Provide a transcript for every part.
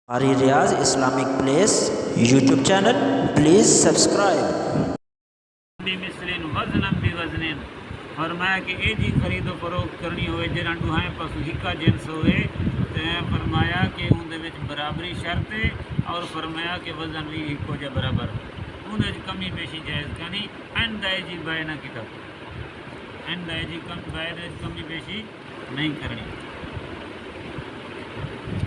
قاری Riaz Islamic place YouTube channel please subscribe. مثل وزن بوزن فرمایا کہ اے جی خرید و فروخت کرنی ہوئے جہاں ڈوہائیں پسو ہکا جنس ہوئے تو فرمایا کہ اندر برابری شرط ہے اور فرمایا کہ وزن بھی ہکو جا برابر اندر کمی بیشی جائز کرنی این دائے جی بائے نہ کتاب این دائے جی کمی بیشی نہیں کرنی۔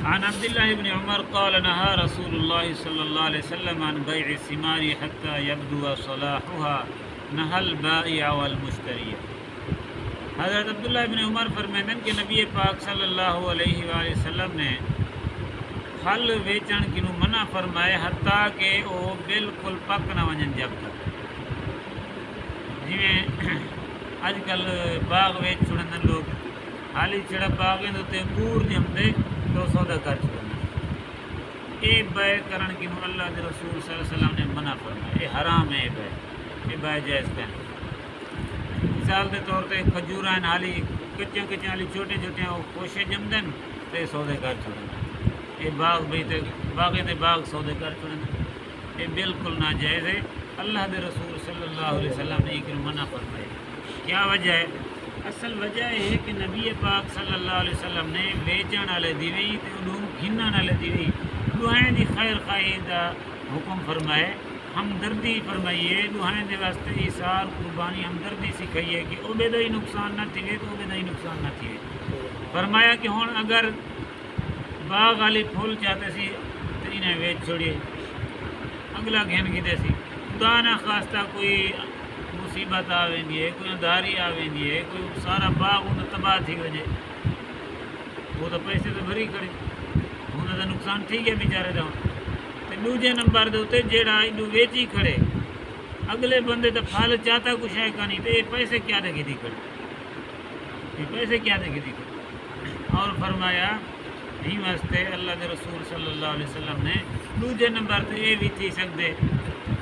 عن عبد الله بن عمر قال نهى رسول الله صلى الله عليه وسلم عن بيع الثمار حتى يبدو صلاحها نهى البائع والمشتري۔ حضرت عبداللہ بن عمر فرمائیں کہ نبی پاک صلی اللہ علیہ وآلہ وسلم نے پھل ویچن کنو منع فرمائے حتیٰ کہ وہ بالکل پک نہ ونجن جب تک۔ جی اج کل باغ ویچ چھڑن لوگ حالی چھڑا باغیں دوتے پور جمدے تو سودا کر چھوڑنا۔ اے بائے کرن کی اللہ دے رسول صلی اللہ علیہ وسلم نے منع فرمایا، اے حرام ہے اے بائے جائز کرنا۔ مثال کے طور پہ کھجوراں حالی کچیاں حالی چھوٹے چھوٹے کوشے جمدن تے سودے کر چھوڑنا۔ اے باغ بھی تے باغے تے باغ سودے کر چھوڑنا، اے بالکل ناجائز ہے۔ اللہ دے رسول صلی اللہ علیہ وسلم نے ایک منع فرمایا۔ کیا وجہ ہے؟ اصل وجہ یہ ہے کہ نبی پاک صلی اللہ علیہ وسلم نے ویچن والے دیوی تے انہوں گھنن والے دیوی دوہائیں دی خیر خواہی دا حکم فرمائے، ہمدردی فرمائیے، دوہائیں دے واسطے ایثار قربانی ہمدردی سکھائیے کہ او بے دائی نقصان نہ تھیوے تو او بے دائی نقصان نہ تھیوے۔ فرمایا کہ ہن اگر باغ والی پھول چاہتے سی تو انہیں ویچ چھوڑیے، اگلا گھن گھدے سی، خدا نہ خواستہ کوئی مصیبت آ ویندی ہے، کوئی اندھاری آ ویندی ہے، کوئی سارا باغ انہیں تباہ تھی وجے، وہ تو پیسے تو بھری کھڑے، انہیں تو نقصان ٹھیک ہے بیچارے دا۔ تے دوجے نمبر دے اوتے جیڑا اینو ویچی کھڑے اگلے بندے تو پھل چاہتا کچھ ہے کا نہیں تے یہ پیسے کیا دے گی کھڑے، یہ پیسے کیا دے گی کھڑے۔ اور فرمایا ہی واسطے اللہ دے رسول صلی اللہ علیہ وسلم نے دوجے نمبر تے یہ بھی تھی سکتے،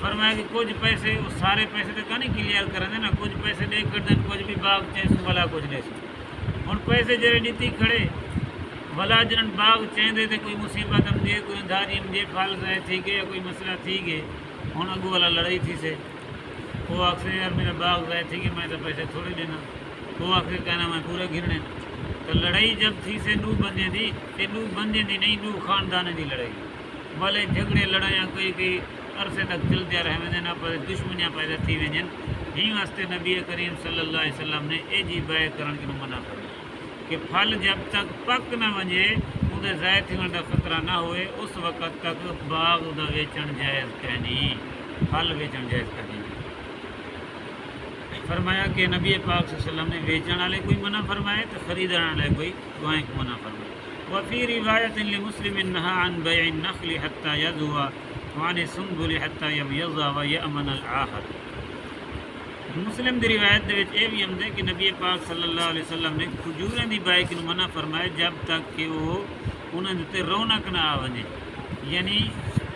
فرمایا کہ کچھ پیسے وہ سارے پیسے تو نہیں کلیئر کریں نا، کچھ پیسے دے کر دیں، کچھ بھی باغ چیسوں والا کچھ دے سو ہوں پیسے جڑے دیتی کھڑے بلا جن باغ چاہتے تھے کوئی مصیبت ہم دے، کوئی اندھاری ہم دے، پھل ضائع تھی گئے، کوئی مسئلہ تھی گئے، ہوں اگو والا لڑائی تھی سے وہ آخر یار میرا باغ ضائع تھی گئے میں تو پیسے تھوڑے دینا، وہ آخر کہنا میں پورے گرنے۔ تو لڑائی جب تھی سے نو بندے دی تے نو بندے دی نہیں نو خاندان دی لڑائی، بھلے جھگڑے لڑائیاں کوئی عرصے تک چلتے رہے وجن پر دشمنیاں پیدا تھی وجن ہی واسطے نبی کریم صلی اللہ علیہ وسلم نے اے جی بائے کرن کی منع فرمایا کہ پھل جب تک پک نہ ونجے اندر ضائع تھیون کا خطرہ نہ ہوئے اس وقت تک باغ دا ویچن جائز کہنی، پھل ویچن جائز کہنی۔ فرمایا کہ نبی پاک صلی اللہ علیہ وسلم نے ویچن والے کوئی منع فرمائے تو خریدن والے کوئی دعائیں کو منع فرمائے۔ وفی روایت لمسلم نہا عن بیع النخل حتی یذوا وعن السنبل حتی یبیض ویأمن العاہد۔ مسلم دی روایت دے وچ اے بھی آمدے کہ نبی پاک صلی اللہ علیہ وسلم نے کھجوراں دی بائے کوں منع فرمایا جب تک کہ وہ انہاں دے رونق نہ آ ونجے، یعنی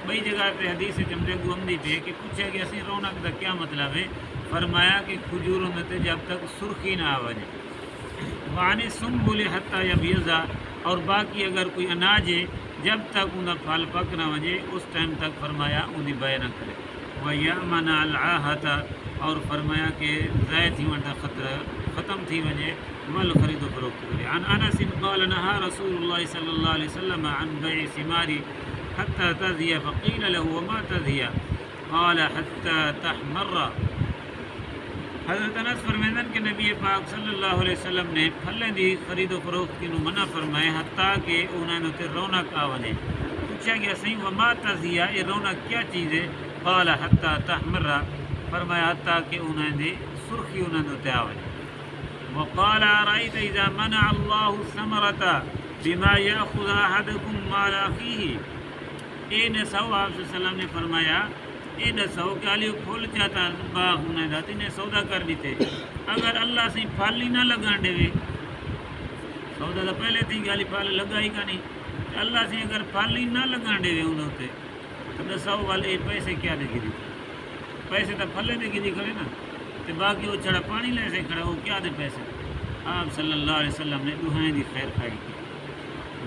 بئی جگہ پہ حدیث چمدے کو آمدی پہ کہ پوچھا کہ اسی رونق دا کیا مطلب ہے، فرمایا کہ کھجوروں تے جب تک سرخی نہ آ ونجے، وعن السنبل حتی یبیض، اور باقی اگر کوئی اناج ہے جب تک انہاں پھل پک نہ ونجے اس ٹائم تک فرمایا ان دی بائے نہ کرے۔ وَيَأْمَنَ الْعَاهَةَ، اور فرمایا کہ ضائع تھی ونجا خطرہ ختم تھی ونجے مل خرید و فروخت کرے۔ عن انس قال نهى رسول الله صلی اللہ علیہ وسلم عن بيع ثمار حتى تزهي فقيل له وما تزهي قال حتى تحمر۔ حضرت انس فرمائیں کہ نبی پاک صلی اللہ علیہ وسلم نے پھلیں دی خرید و فروخت کی منع فرمائے حتیٰ کہ انہوں نے رونق آ ونے۔ پوچھا گیا صحیح وما تزهي، یہ رونق کیا چیز ہے؟ قال حتى تحمر، فرمایا حتیٰ کہ انہوں نے سرخی انہوں نے آ ونے۔ وقال ارأيت اذا منع الله الثمرة بما يأخذ احدكم مال اخيه، اے نسو آپ صلی اللہ علیہ وسلم نے فرمایا اے نسو کہ علی پھول چاہتا باغ انہیں داتی نے سودا کر دیتے، اگر اللہ سے پھل ہی نہ لگان دے سودا تو پہلے تھی کہ علی پھل لگا ہی کا نہیں، اللہ سے اگر پھل ہی نہ لگان دے انہوں تے تو نسو والے پیسے کیا دے گی دی، پیسے تو پھلے دے گی دی کھڑے نا، تو باقی وہ چھڑا پانی لے سے کھڑا وہ کیا دے پیسے۔ آپ صلی اللہ علیہ وسلم نے دوہائیں دی خیر خواہی کی۔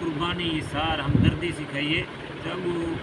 قربانی اثار ہمدردی سکھائیے تو اگو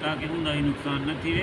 تاکہ ان کا نقصان نہ تھے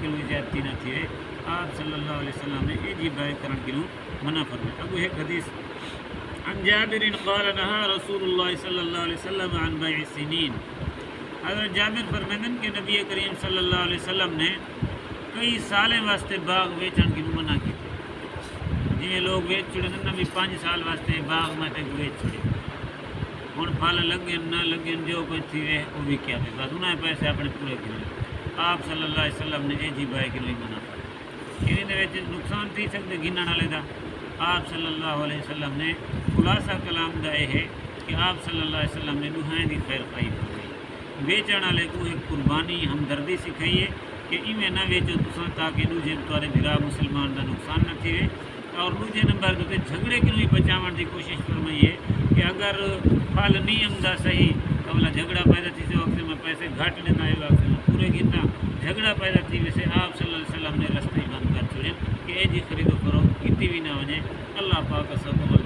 کوئی زیادتی نہ تھے آپ صلی اللہ علیہ وسلم نے یہ جی بیع کرن کی منع فرمایا اگو ایک حدیث عن جابر قال نهى رسول اللہ صلی اللہ علیہ وسلم عن بیع السنین حضرت جابر فرمائیں کہ نبی کریم صلی اللہ علیہ وسلم نے کئی سالیں واسطے باغ ویچن کی منع کی جی لوگ ویچ چھڑے نہ بھی 5 سال واسطے باغ میں تے ویچ چھڑے ہن پھل لگن نہ لگن جو کوئی تھی وہ بھی کیا پہ بعد انہیں پیسے اپنے پورے کیے آپ صلی اللہ علیہ وسلم نے یہ جی بیع کے لیے منع فرمایا ان دے نقصان تھی سکتے گنن والے دا آپ صلی اللہ علیہ وسلم نے خلاصہ کلام دا یہ ہے کہ آپ صلی اللہ علیہ وسلم نے دوہائیں دی خیر خواہی فرمائی ویچن والے کو ایک قربانی ہمدردی سکھائیے کہ ایویں نہ ویچو تساں تاکہ دوجے تارے بھرا مسلمان دا نقصان نہ تھے اور دوجے نمبر تے جھگڑے کی بھی بچاون دی کوشش فرمائیے کہ اگر پھل نہیں آمدا صحیح تو بلا جھگڑا پیدا تھی وقت میں پیسے گھٹ لینا ہے وقت میں پورے گیتا جھگڑا پیدا تھی ویسے آپ صلی اللہ علیہ وسلم نے رستے بند کر چھوڑے کہ اے جی خرید و فروخت کیتی بھی نہ وجے اللہ پاک سب